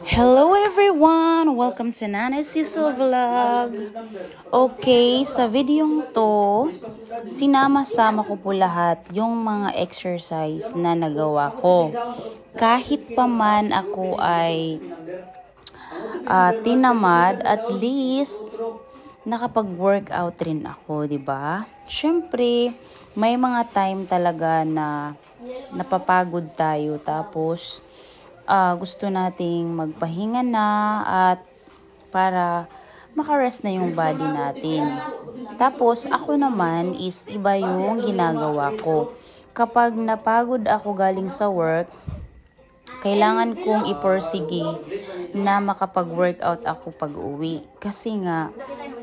Hello everyone! Welcome to Nanay Cecil Vlog. Okay, sa videong to, sinama-sama ko po lahat yung mga exercise na nagawa ko. Kahit pa man ako ay tinamad, at least nakapag-workout rin ako, 'di ba? Syempre, may mga time talaga na napapagod tayo, tapos gusto nating magpahinga na at para makarest na yung body natin. Tapos ako naman is iba yung ginagawa ko. Kapag napagod ako galing sa work, kailangan kong iporsige na makapag-workout ako pag uwi. Kasi nga,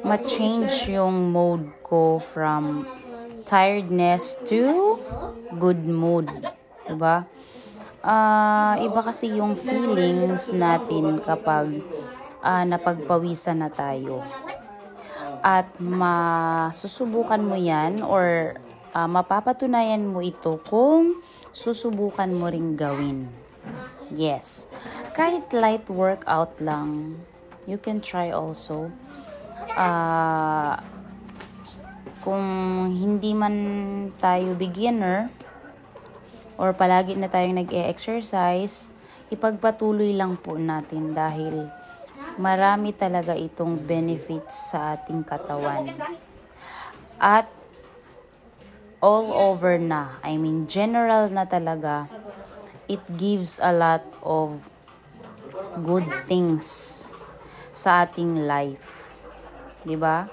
ma-change yung mode ko from tiredness to good mood. Diba? Iba kasi yung feelings natin kapag napagpawisan na tayo. At masusubukan mo yan or mapapatunayan mo ito kung susubukan mo ring gawin. Yes. Kahit light workout lang, you can try also. Kung hindi man tayo beginner, or palagi na tayong nag-e-exercise, ipagpatuloy lang po natin dahil marami talaga itong benefits sa ating katawan. At all over na, I mean general na talaga, it gives a lot of good things sa ating life. 'Di ba?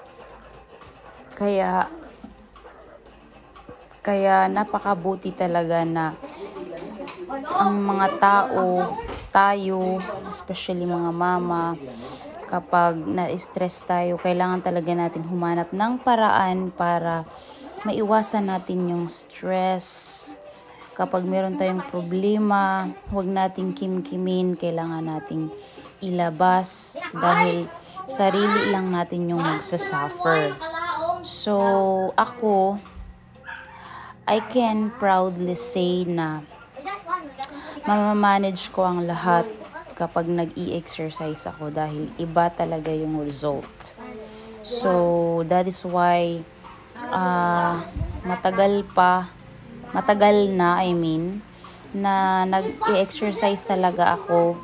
Kaya napakabuti talaga na ang mga tayo, especially mga mama, kapag na-stress tayo, kailangan talaga natin humanap ng paraan para maiwasan natin yung stress. Kapag meron tayong problema, huwag nating kimkimin, kailangan nating ilabas dahil sarili lang natin yung magsasuffer. So, ako, I can proudly say na mamamanage ko ang lahat kapag nag-i-exercise ako dahil iba talaga yung result. So, that is why matagal na, na nag-i-exercise talaga ako,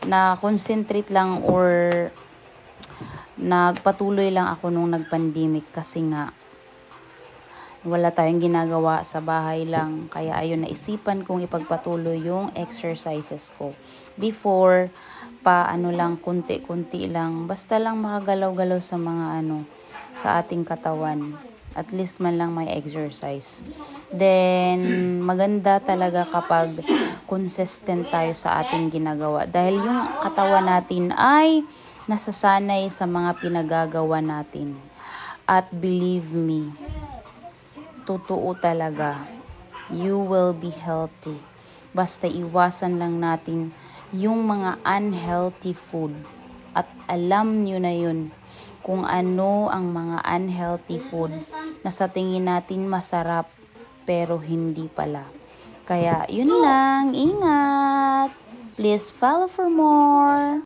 na concentrate lang or nagpatuloy lang ako nung nag-pandemic kasi nga wala tayong ginagawa, sa bahay lang. Kaya ayun, naisipan kong ipagpatuloy yung exercises ko. Before, lang, kunti-kunti lang. Basta lang makagalaw-galaw sa mga sa ating katawan. At least man lang may exercise. Then, maganda talaga kapag consistent tayo sa ating ginagawa. Dahil yung katawan natin ay nasasanay sa mga pinagagawa natin. At believe me, totoo talaga, you will be healthy. Basta iwasan lang natin yung mga unhealthy food. At alam nyo na yun kung ano ang mga unhealthy food na sa tingin natin masarap pero hindi pala. Kaya yun lang, ingat! Please follow for more!